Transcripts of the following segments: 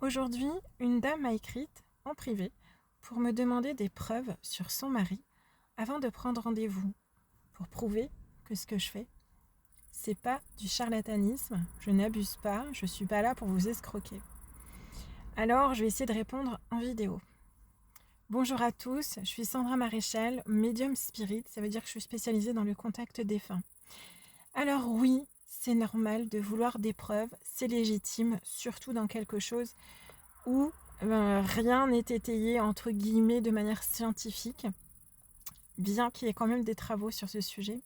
Aujourd'hui, une dame m'a écrite en privé pour me demander des preuves sur son mari avant de prendre rendez-vous, pour prouver que ce que je fais, c'est pas du charlatanisme, je n'abuse pas, je suis pas là pour vous escroquer. Alors, je vais essayer de répondre en vidéo. Bonjour à tous, je suis Sandra Maréchal, médium spirit, ça veut dire que je suis spécialisée dans le contact défunt. Alors oui, c'est normal de vouloir des preuves, c'est légitime, surtout dans quelque chose où rien n'est étayé entre guillemets de manière scientifique, bien qu'il y ait quand même des travaux sur ce sujet.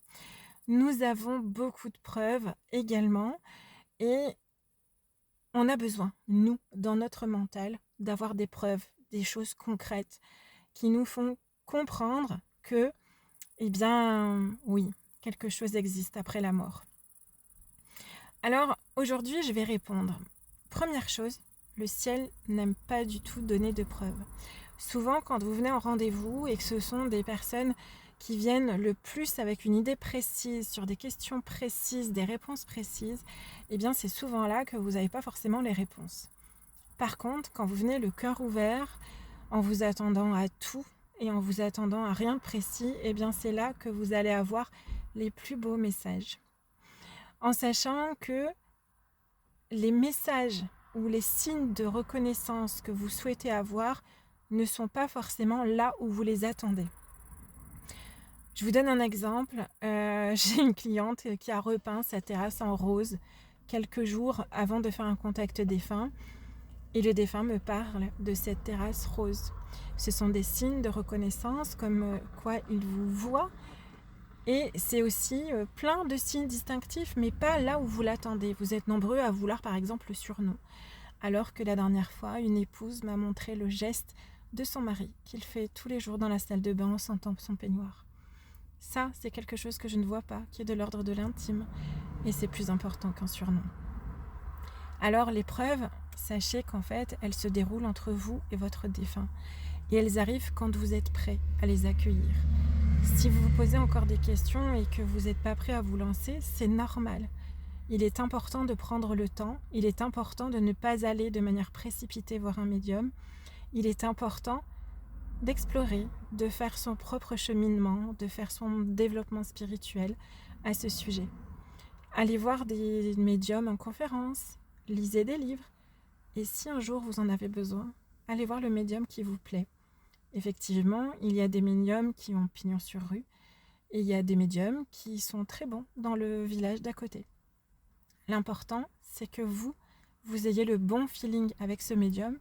Nous avons beaucoup de preuves également et on a besoin, nous, dans notre mental, d'avoir des preuves, des choses concrètes qui nous font comprendre que, eh bien, oui, quelque chose existe après la mort. Alors, aujourd'hui, je vais répondre. Première chose, le ciel n'aime pas du tout donner de preuves. Souvent, quand vous venez en rendez-vous et que ce sont des personnes qui viennent le plus avec une idée précise, sur des questions précises, des réponses précises, eh bien, c'est souvent là que vous n'avez pas forcément les réponses. Par contre, quand vous venez le cœur ouvert, en vous attendant à tout et en vous attendant à rien de précis, eh bien, c'est là que vous allez avoir les plus beaux messages. En sachant que les messages ou les signes de reconnaissance que vous souhaitez avoir ne sont pas forcément là où vous les attendez. Je vous donne un exemple. J'ai une cliente qui a repeint sa terrasse en rose quelques jours avant de faire un contact défunt et le défunt me parle de cette terrasse rose. Ce sont des signes de reconnaissance comme quoi il vous voit. Et c'est aussi plein de signes distinctifs, mais pas là où vous l'attendez. Vous êtes nombreux à vouloir par exemple le surnom. Alors que la dernière fois, une épouse m'a montré le geste de son mari qu'il fait tous les jours dans la salle de bain en sentant son peignoir. Ça, c'est quelque chose que je ne vois pas, qui est de l'ordre de l'intime. Et c'est plus important qu'un surnom. Alors les preuves, sachez qu'en fait, elles se déroulent entre vous et votre défunt. Et elles arrivent quand vous êtes prêt à les accueillir. Si vous vous posez encore des questions et que vous n'êtes pas prêt à vous lancer, c'est normal. Il est important de prendre le temps, il est important de ne pas aller de manière précipitée voir un médium, il est important d'explorer, de faire son propre cheminement, de faire son développement spirituel à ce sujet. Allez voir des médiums en conférence, lisez des livres, et si un jour vous en avez besoin, allez voir le médium qui vous plaît. Effectivement, il y a des médiums qui ont pignon sur rue et il y a des médiums qui sont très bons dans le village d'à côté. L'important, c'est que vous ayez le bon feeling avec ce médium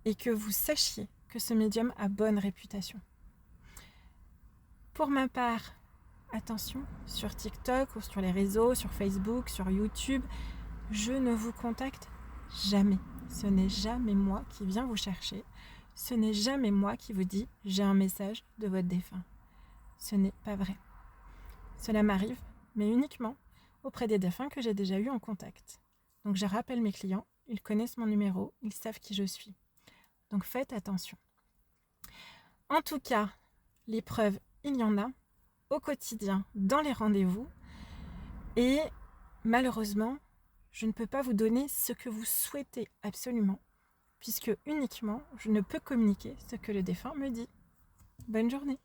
et que vous sachiez que ce médium a bonne réputation. Pour ma part, attention, sur TikTok ou sur les réseaux, sur Facebook, sur YouTube, je ne vous contacte jamais. Ce n'est jamais moi qui viens vous chercher. Ce n'est jamais moi qui vous dis « j'ai un message de votre défunt ». Ce n'est pas vrai. Cela m'arrive, mais uniquement auprès des défunts que j'ai déjà eu en contact. Donc je rappelle mes clients, ils connaissent mon numéro, ils savent qui je suis. Donc faites attention. En tout cas, les preuves, il y en a au quotidien dans les rendez-vous et malheureusement, je ne peux pas vous donner ce que vous souhaitez absolument puisque uniquement je ne peux communiquer ce que le défunt me dit. Bonne journée.